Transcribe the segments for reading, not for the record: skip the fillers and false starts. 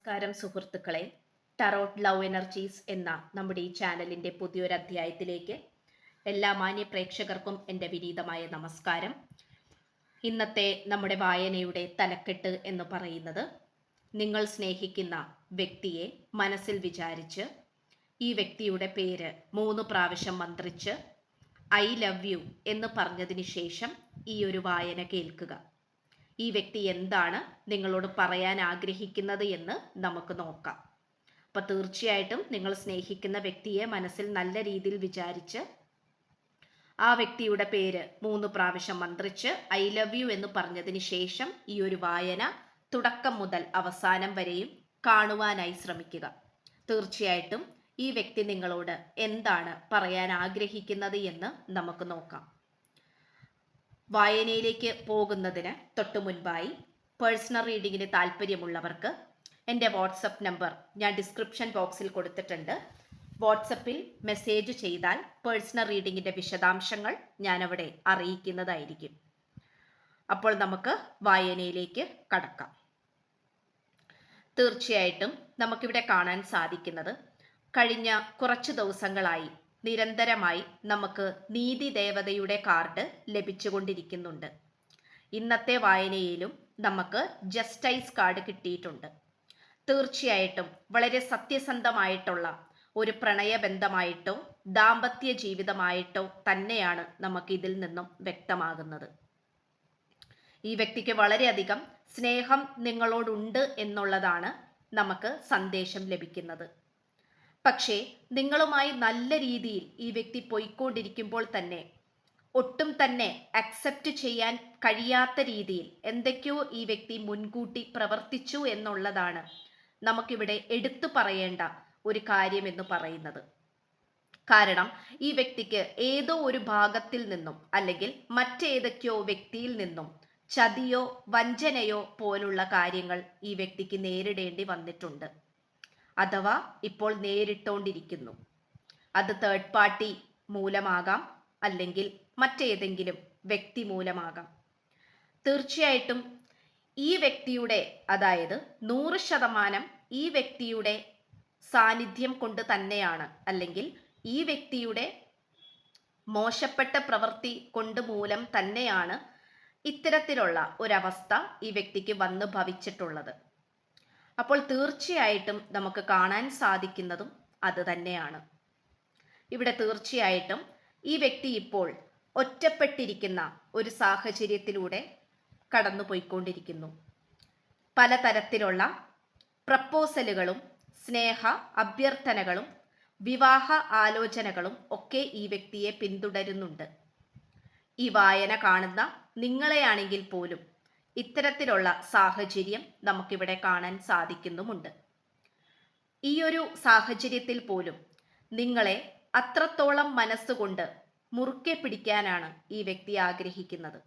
നമസ്കാരം സുഹൃത്തുക്കളെ. Tarot love energies എന്ന നമ്മുടെ ഈ ചാനലിൻ്റെ പുതിയൊരു അധ്യായത്തിലേക്ക് എല്ലാ മാന്യ പ്രേക്ഷകർക്കും എൻ്റെ വിനീതമായ നമസ്കാരം. ഇന്നത്തെ നമ്മുടെ വായനയുടെ തലക്കെട്ട് എന്ന് പറയുന്നത്, നിങ്ങൾ സ്നേഹിക്കുന്ന വ്യക്തിയെ മനസ്സിൽ വിചാരിച്ച് ഈ വ്യക്തിയുടെ പേര് 3 പ്രാവശ്യം മന്ത്രിച്ച് ഐ ലവ് യു എന്ന് പറഞ്ഞതിന് ശേഷം ഈ ഒരു വായന കേൾക്കുക. ഈ വ്യക്തി എന്താണ് നിങ്ങളോട് പറയാൻ ആഗ്രഹിക്കുന്നത് എന്ന് നമുക്ക് നോക്കാം. അപ്പോൾ തീർച്ചയായിട്ടും നിങ്ങൾ സ്നേഹിക്കുന്ന വ്യക്തിയെ മനസ്സിൽ നല്ല രീതിയിൽ വിചാരിച്ച് ആ വ്യക്തിയുടെ പേര് 3 പ്രാവശ്യം മന്ത്രിച്ച് ഐ ലവ് യു എന്ന് പറഞ്ഞതിന് ശേഷം ഈ ഒരു വായന തുടക്കം മുതൽ അവസാനം വരെയും കാണുവാനായി ശ്രമിക്കുക. തീർച്ചയായിട്ടും ഈ വ്യക്തി നിങ്ങളോട് എന്താണ് പറയാൻ ആഗ്രഹിക്കുന്നത് എന്ന് നമുക്ക് നോക്കാം. വായനയിലേക്ക് പോകുന്നതിന് തൊട്ടു മുൻപായി പേഴ്സണൽ റീഡിങ്ങിന് താല്പര്യമുള്ളവർക്ക് എൻ്റെ വാട്സപ്പ് നമ്പർ ഞാൻ ഡിസ്ക്രിപ്ഷൻ ബോക്സിൽ കൊടുത്തിട്ടുണ്ട്. വാട്സപ്പിൽ മെസ്സേജ് ചെയ്താൽ പേഴ്സണൽ റീഡിങ്ങിൻ്റെ വിശദാംശങ്ങൾ ഞാനവിടെ അറിയിക്കുന്നതായിരിക്കും. അപ്പോൾ നമുക്ക് വായനയിലേക്ക് കടക്കാം. തീർച്ചയായിട്ടും നമുക്കിവിടെ കാണാൻ സാധിക്കുന്നത്, കഴിഞ്ഞ കുറച്ച് ദിവസങ്ങളായി നിരന്തരമായി നമുക്ക് നീതി ദേവതയുടെ കാർഡ് ലഭിച്ചുകൊണ്ടിരിക്കുന്നുണ്ട്. ഇന്നത്തെ വായനയിലും നമുക്ക് ജസ്റ്റിസ് കാർഡ് കിട്ടിയിട്ടുണ്ട്. തീർച്ചയായിട്ടും വളരെ സത്യസന്ധമായിട്ടുള്ള ഒരു പ്രണയബന്ധമായിട്ടോ ദാമ്പത്യ ജീവിതമായിട്ടോ തന്നെയാണ് നമുക്ക് ഇതിൽ നിന്നും വ്യക്തമാകുന്നത്. ഈ വ്യക്തിക്ക് വളരെയധികം സ്നേഹം നിങ്ങളോടുണ്ട് എന്നുള്ളതാണ് നമുക്ക് സന്ദേശം ലഭിക്കുന്നത്. പക്ഷേ നിങ്ങളുമായി നല്ല രീതിയിൽ ഈ വ്യക്തി പോയിക്കൊണ്ടിരിക്കുമ്പോൾ തന്നെ ഒട്ടും തന്നെ അക്സെപ്റ്റ് ചെയ്യാൻ കഴിയാത്ത രീതിയിൽ എന്തൊക്കെയോ ഈ വ്യക്തി മുൻകൂട്ടി പ്രവർത്തിച്ചു എന്നുള്ളതാണ് നമുക്കിവിടെ എടുത്തു പറയേണ്ട ഒരു കാര്യം എന്ന് പറയുന്നത്. കാരണം ഈ വ്യക്തിക്ക് ഏതോ ഒരു ഭാഗത്തിൽ നിന്നും അല്ലെങ്കിൽ മറ്റേതൊക്കെയോ വ്യക്തിയിൽ നിന്നും ചതിയോ വഞ്ചനയോ പോലുള്ള കാര്യങ്ങൾ ഈ വ്യക്തിക്ക് നേരിടേണ്ടി വന്നിട്ടുണ്ട്, അഥവാ ഇപ്പോൾ നേരിട്ടുകൊണ്ടിരിക്കുന്നു. അത് തേർഡ് പാർട്ടി മൂലമാകാം, അല്ലെങ്കിൽ മറ്റേതെങ്കിലും വ്യക്തി മൂലമാകാം. തീർച്ചയായിട്ടും ഈ വ്യക്തിയുടെ, അതായത് 100% ഈ വ്യക്തിയുടെ സാന്നിധ്യം കൊണ്ട് തന്നെയാണ്, അല്ലെങ്കിൽ ഈ വ്യക്തിയുടെ മോശപ്പെട്ട പ്രവൃത്തി കൊണ്ട് മൂലം തന്നെയാണ് ഇത്തരത്തിലുള്ള ഒരവസ്ഥ ഈ വ്യക്തിക്ക് വന്നു ഭവിച്ചിട്ടുള്ളത്. അപ്പോൾ തീർച്ചയായിട്ടും നമുക്ക് കാണാൻ സാധിക്കുന്നതും അത് തന്നെയാണ്. ഇവിടെ തീർച്ചയായിട്ടും ഈ വ്യക്തി ഇപ്പോൾ ഒറ്റപ്പെട്ടിരിക്കുന്ന ഒരു സാഹചര്യത്തിലൂടെ കടന്നുപോയിക്കൊണ്ടിരിക്കുന്നു. പലതരത്തിലുള്ള പ്രപ്പോസലുകളും സ്നേഹ അഭ്യർത്ഥനകളും വിവാഹ ആലോചനകളും ഒക്കെ ഈ വ്യക്തിയെ പിന്തുടരുന്നുണ്ട്. ഈ വായന കാണുന്ന നിങ്ങളെയാണെങ്കിൽ പോലും ഇത്തരത്തിലുള്ള സാഹചര്യം നമുക്കിവിടെ കാണാൻ സാധിക്കുന്നുമുണ്ട്. ഈ ഒരു സാഹചര്യത്തിൽ പോലും നിങ്ങളെ അത്രത്തോളം മനസ്സുകൊണ്ട് മുറുക്കെ പിടിക്കാനാണ് ഈ വ്യക്തി ആഗ്രഹിക്കുന്നത്.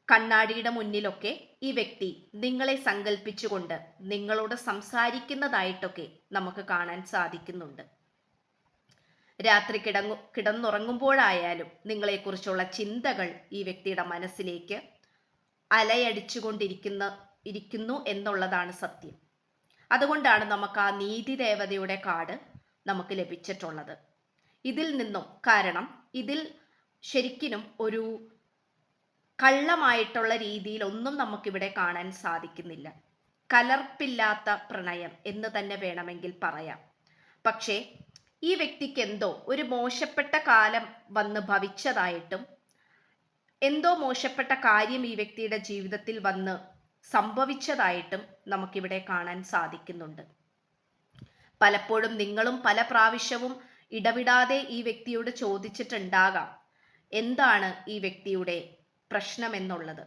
കണ്ണാടിയുടെ മുന്നിലൊക്കെ ഈ വ്യക്തി നിങ്ങളെ സങ്കല്പിച്ചുകൊണ്ട് നിങ്ങളോട് സംസാരിക്കുന്നതായിട്ടൊക്കെ നമുക്ക് കാണാൻ സാധിക്കുന്നുണ്ട്. രാത്രി കിടന്നുറങ്ങുമ്പോഴായാലും നിങ്ങളെക്കുറിച്ചുള്ള ചിന്തകൾ ഈ വ്യക്തിയുടെ മനസ്സിലേക്ക് ഇരിക്കുന്നു എന്നുള്ളതാണ് സത്യം. അതുകൊണ്ടാണ് നമുക്ക് ആ നീതി ദേവതയുടെ കാർഡ് നമുക്ക് ലഭിച്ചിട്ടുള്ളത്. ഇതിൽ നിന്നും, കാരണം ഇതിൽ ശരിക്കും ഒരു കള്ളമായിട്ടുള്ള രീതിയിൽ ഒന്നും നമുക്കിവിടെ കാണാൻ സാധിക്കുന്നില്ല. കലർപ്പില്ലാത്ത പ്രണയം എന്ന് തന്നെ വേണമെങ്കിൽ പറയാം. പക്ഷേ ഈ വ്യക്തിക്ക് എന്തോ ഒരു മോശപ്പെട്ട കാലം വന്ന് ഭവിച്ചതായിട്ടും എന്തോ മോശപ്പെട്ട കാര്യം ഈ വ്യക്തിയുടെ ജീവിതത്തിൽ വന്ന് സംഭവിച്ചതായിട്ടും നമുക്കിവിടെ കാണാൻ സാധിക്കുന്നുണ്ട്. പലപ്പോഴും നിങ്ങളും പല പ്രാവശ്യവും ഇടവിടാതെ ഈ വ്യക്തിയോട് ചോദിച്ചിട്ടുണ്ടാകാം, എന്താണ് ഈ വ്യക്തിയുടെ പ്രശ്നം എന്നുള്ളത്.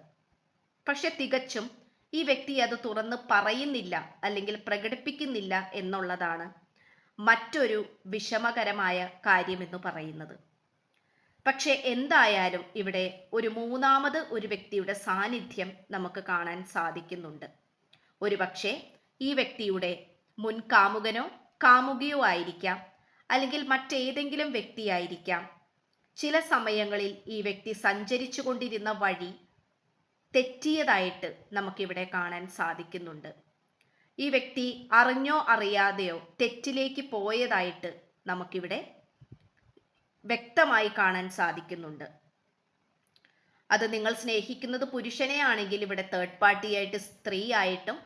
പക്ഷെ തികച്ചും ഈ വ്യക്തി അത് തുറന്ന് പറയുന്നില്ല, അല്ലെങ്കിൽ പ്രകടിപ്പിക്കുന്നില്ല എന്നുള്ളതാണ് മറ്റൊരു വിഷമകരമായ കാര്യമെന്ന് പറയുന്നത്. പക്ഷെ എന്തായാലും ഇവിടെ ഒരു മൂന്നാമത് ഒരു വ്യക്തിയുടെ സാന്നിധ്യം നമുക്ക് കാണാൻ സാധിക്കുന്നുണ്ട്. ഒരുപക്ഷെ ഈ വ്യക്തിയുടെ മുൻ കാമുകനോ കാമുകിയോ ആയിരിക്കാം, അല്ലെങ്കിൽ മറ്റേതെങ്കിലും വ്യക്തിയായിരിക്കാം. ചില സമയങ്ങളിൽ ഈ വ്യക്തി സഞ്ചരിച്ചു കൊണ്ടിരുന്ന വഴി തെറ്റിയതായിട്ട് നമുക്കിവിടെ കാണാൻ സാധിക്കുന്നുണ്ട്. ഈ വ്യക്തി അറിഞ്ഞോ അറിയാതെയോ തെറ്റിലേക്ക് പോയതായിട്ട് നമുക്കിവിടെ വ്യക്തമായി കാണാൻ സാധിക്കുന്നുണ്ട്. അത് നിങ്ങൾ സ്നേഹിക്കുന്നത് പുരുഷനെ ആണെങ്കിൽ ഇവിടെ തേർഡ് പാർട്ടിയായിട്ട് സ്ത്രീ ആയിട്ടും,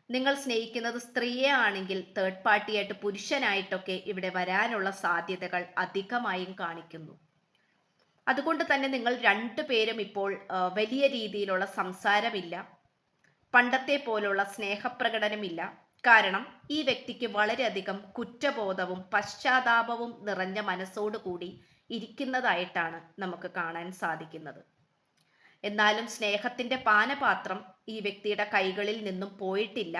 നിങ്ങൾ സ്നേഹിക്കുന്നത് സ്ത്രീയെ ആണെങ്കിൽ തേർഡ് പാർട്ടിയായിട്ട് പുരുഷനായിട്ടൊക്കെ ഇവിടെ വരാനുള്ള സാധ്യതകൾ അധികമായും കാണിക്കുന്നു. അതുകൊണ്ട് തന്നെ നിങ്ങൾ രണ്ടുപേരും ഇപ്പോൾ വലിയ രീതിയിലുള്ള സംസാരമില്ല, പണ്ടത്തെ പോലുള്ള സ്നേഹപ്രകടനമില്ല. കാരണം ഈ വ്യക്തിക്ക് വളരെയധികം കുറ്റബോധവും പശ്ചാത്താപവും നിറഞ്ഞ മനസ്സോടുകൂടി ഇരിക്കുന്നതായിട്ടാണ് നമുക്ക് കാണാൻ സാധിക്കുന്നത്. എന്നാലും സ്നേഹത്തിന്റെ പാനപാത്രം ഈ വ്യക്തിയുടെ കൈകളിൽ നിന്നും പോയിട്ടില്ല.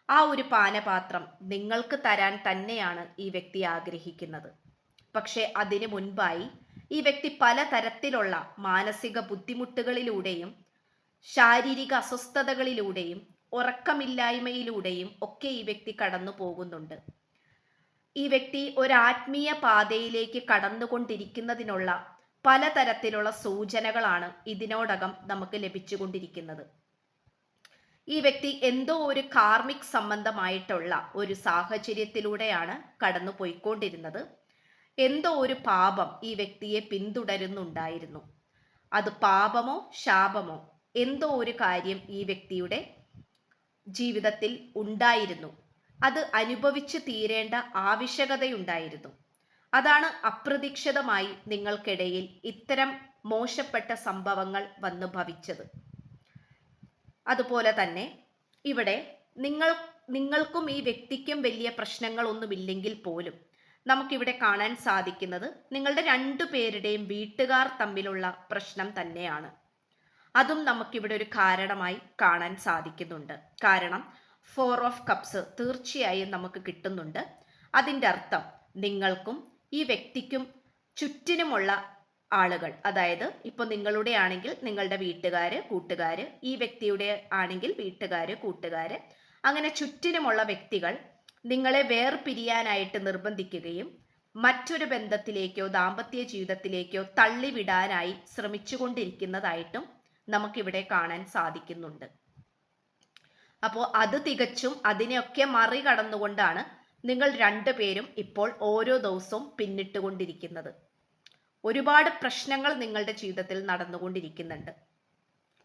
ആ ഒരു പാനപാത്രം നിങ്ങൾക്ക് തരാൻ തന്നെയാണ് ഈ വ്യക്തി ആഗ്രഹിക്കുന്നത്. പക്ഷെ അതിനു മുൻപായി ഈ വ്യക്തി പലതരത്തിലുള്ള മാനസിക ബുദ്ധിമുട്ടുകളിലൂടെയും ശാരീരിക അസ്വസ്ഥതകളിലൂടെയും ഉറക്കമില്ലായ്മയിലൂടെയും ഒക്കെ ഈ വ്യക്തി കടന്നു പോകുന്നുണ്ട്. ഈ വ്യക്തി ഒരു ആത്മീയ പാതയിലേക്ക് കടന്നുകൊണ്ടിരിക്കുന്നതിനുള്ള പലതരത്തിലുള്ള സൂചനകളാണ് ഇതിനോടകം നമുക്ക് ലഭിച്ചുകൊണ്ടിരിക്കുന്നത്. ഈ വ്യക്തി എന്തോ ഒരു കാർമിക് സംബന്ധമായിട്ടുള്ള ഒരു സാഹചര്യത്തിലൂടെയാണ് കടന്നു പോയിക്കൊണ്ടിരുന്നത്. എന്തോ ഒരു പാപം ഈ വ്യക്തിയെ പിന്തുടരുന്നുണ്ടായിരുന്നു. അത് പാപമോ ശാപമോ എന്തോ ഒരു കാര്യം ഈ വ്യക്തിയുടെ ജീവിതത്തിൽ ഉണ്ടായിരുന്നു. അത് അനുഭവിച്ചു തീരേണ്ട ആവശ്യകതയുണ്ടായിരുന്നു. അതാണ് അപ്രതീക്ഷിതമായി നിങ്ങൾക്കിടയിൽ ഇത്തരം മോശപ്പെട്ട സംഭവങ്ങൾ ഭവിച്ചത്. അതുപോലെ തന്നെ ഇവിടെ നിങ്ങൾക്കും ഈ വ്യക്തിക്കും വലിയ പ്രശ്നങ്ങളൊന്നുമില്ലെങ്കിൽ പോലും നമുക്കിവിടെ കാണാൻ സാധിക്കുന്നത് നിങ്ങളുടെ രണ്ടുപേരുടെയും വീട്ടുകാർ തമ്മിലുള്ള പ്രശ്നം തന്നെയാണ്. അതും നമുക്കിവിടെ ഒരു കാരണമായി കാണാൻ സാധിക്കുന്നുണ്ട്. കാരണം 4 ഓഫ് കപ്സ് തീർച്ചയായും നമുക്ക് കിട്ടുന്നുണ്ട്. അതിൻ്റെ അർത്ഥം നിങ്ങൾക്കും ഈ വ്യക്തിക്കും ചുറ്റിനുമുള്ള ആളുകൾ, അതായത് ഇപ്പോൾ നിങ്ങളുടെ ആണെങ്കിൽ നിങ്ങളുടെ വീട്ടുകാര് കൂട്ടുകാര്, ഈ വ്യക്തിയുടെ ആണെങ്കിൽ വീട്ടുകാര് കൂട്ടുകാര്, അങ്ങനെ ചുറ്റിനുമുള്ള വ്യക്തികൾ നിങ്ങളെ വേർപിരിയാനായിട്ട് നിർബന്ധിക്കുകയും മറ്റൊരു ബന്ധത്തിലേക്കോ ദാമ്പത്യ ജീവിതത്തിലേക്കോ തള്ളിവിടാനായി ശ്രമിച്ചുകൊണ്ടിരിക്കുന്നതായിട്ടും നമുക്കിവിടെ കാണാൻ സാധിക്കുന്നുണ്ട്. അപ്പോൾ അത് തികച്ചും അതിനെയൊക്കെ മറികടന്നുകൊണ്ടാണ് നിങ്ങൾ രണ്ടുപേരും ഇപ്പോൾ ഓരോ ദിവസവും പിന്നിട്ടുകൊണ്ടിരിക്കുന്നത്. ഒരുപാട് പ്രശ്നങ്ങൾ നിങ്ങളുടെ ജീവിതത്തിൽ നടന്നുകൊണ്ടിരിക്കുന്നുണ്ട്.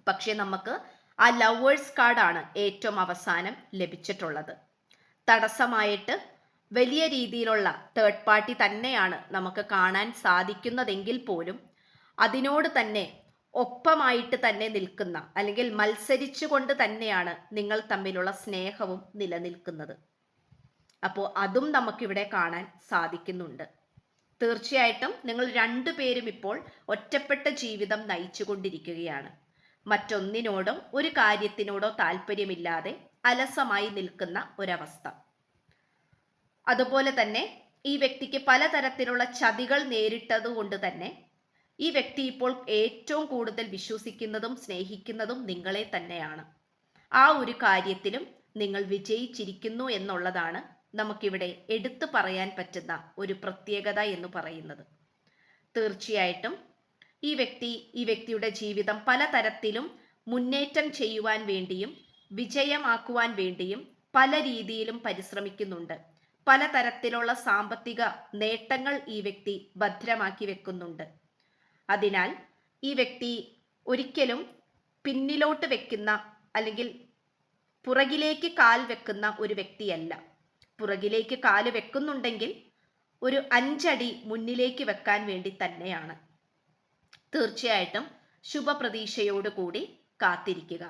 പക്ഷെ നമുക്ക് ആ ലവേഴ്സ് കാർഡാണ് ഏറ്റവും അവസാനം ലഭിച്ചിട്ടുള്ളത്. തടസ്സമായിട്ട് വലിയ രീതിയിലുള്ള തേർഡ് പാർട്ടി തന്നെയാണ് നമുക്ക് കാണാൻ സാധിക്കുന്നതെങ്കിൽ പോലും അതിനോട് തന്നെ ഒപ്പമായിട്ട് തന്നെ നിൽക്കുന്ന, അല്ലെങ്കിൽ മത്സരിച്ചുകൊണ്ട് തന്നെയാണ് നിങ്ങൾ തമ്മിലുള്ള സ്നേഹവും നിലനിൽക്കുന്നത്. അപ്പോൾ അതും നമുക്കിവിടെ കാണാൻ സാധിക്കുന്നുണ്ട്. തീർച്ചയായിട്ടും നിങ്ങൾ രണ്ടുപേരും ഇപ്പോൾ ഒറ്റപ്പെട്ട ജീവിതം നയിച്ചുകൊണ്ടിരിക്കുകയാണ്. മറ്റൊന്നിനോടോ ഒരു കാര്യത്തിനോടോ താല്പര്യമില്ലാതെ അലസമായി നിൽക്കുന്ന ഒരവസ്ഥ. അതുപോലെ തന്നെ ഈ വ്യക്തിക്ക് പലതരത്തിലുള്ള ചതികൾ നേരിട്ടത് കൊണ്ട് തന്നെ ഈ വ്യക്തി ഇപ്പോൾ ഏറ്റവും കൂടുതൽ വിശ്വസിക്കുന്നതും സ്നേഹിക്കുന്നതും നിങ്ങളെ തന്നെയാണ്. ആ ഒരു കാര്യത്തിലും നിങ്ങൾ വിജയിച്ചിരിക്കുന്നു എന്നുള്ളതാണ് നമുക്കിവിടെ എടുത്തു പറയാൻ പറ്റുന്ന ഒരു പ്രത്യേകത എന്ന് പറയുന്നത്. തീർച്ചയായിട്ടും ഈ വ്യക്തിയുടെ ജീവിതം പലതരത്തിലും മുന്നേറ്റം ചെയ്യുവാൻ വേണ്ടിയും വിജയമാക്കുവാൻ വേണ്ടിയും പല രീതിയിലും പരിശ്രമിക്കുന്നുണ്ട്. പലതരത്തിലുള്ള സാമ്പത്തിക നേട്ടങ്ങൾ ഈ വ്യക്തി ഭദ്രമാക്കി വെക്കുന്നുണ്ട്. അതിനാൽ ഈ വ്യക്തി ഒരിക്കലും പിന്നിലോട്ട് വെക്കുന്ന, അല്ലെങ്കിൽ പുറകിലേക്ക് കാൽ വെക്കുന്ന ഒരു വ്യക്തിയല്ല. പുറകിലേക്ക് കാല് വെക്കുന്നുണ്ടെങ്കിൽ ഒരു 5 അടി മുന്നിലേക്ക് വെക്കാൻ വേണ്ടി തന്നെയാണ്. തീർച്ചയായിട്ടും ശുഭപ്രതീക്ഷയോട് കൂടി കാത്തിരിക്കുക.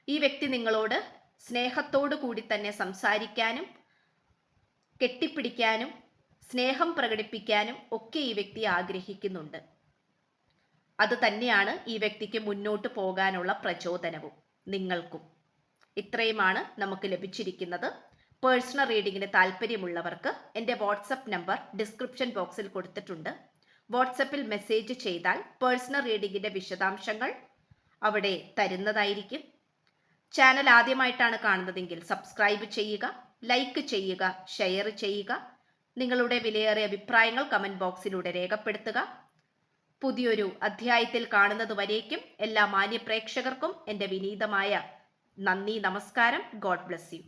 ഈ വ്യക്തി നിങ്ങളോട് സ്നേഹത്തോടു കൂടി തന്നെ സംസാരിക്കാനും കെട്ടിപ്പിടിക്കാനും സ്നേഹം പ്രകടിപ്പിക്കാനും ഒക്കെ ഈ വ്യക്തി ആഗ്രഹിക്കുന്നുണ്ട്. അത് തന്നെയാണ് ഈ വ്യക്തിക്ക് മുന്നോട്ട് പോകാനുള്ള പ്രചോദനവും നിങ്ങൾക്കും. ഇത്രയുമാണ് നമുക്ക് ലഭിച്ചിരിക്കുന്നത്. പേഴ്സണൽ റീഡിങ്ങിന് താല്പര്യമുള്ളവർക്ക് എൻ്റെ വാട്സപ്പ് നമ്പർ ഡിസ്ക്രിപ്ഷൻ ബോക്സിൽ കൊടുത്തിട്ടുണ്ട്. വാട്സപ്പിൽ മെസ്സേജ് ചെയ്താൽ പേഴ്സണൽ റീഡിങ്ങിൻ്റെ വിശദാംശങ്ങൾ അവിടെ തരുന്നതായിരിക്കും. ചാനൽ ആദ്യമായിട്ടാണ് കാണുന്നതെങ്കിൽ സബ്സ്ക്രൈബ് ചെയ്യുക, ലൈക്ക് ചെയ്യുക, ഷെയർ ചെയ്യുക. നിങ്ങളുടെ വിലയേറിയ അഭിപ്രായങ്ങൾ കമൻറ്റ് ബോക്സിലൂടെ രേഖപ്പെടുത്തുക. പുതിയൊരു അധ്യായത്തിൽ കാണുന്നതുവരേക്കും എല്ലാ മാന്യ പ്രേക്ഷകർക്കും എൻ്റെ വിനീതമായ നന്ദി, നമസ്കാരം. God bless you.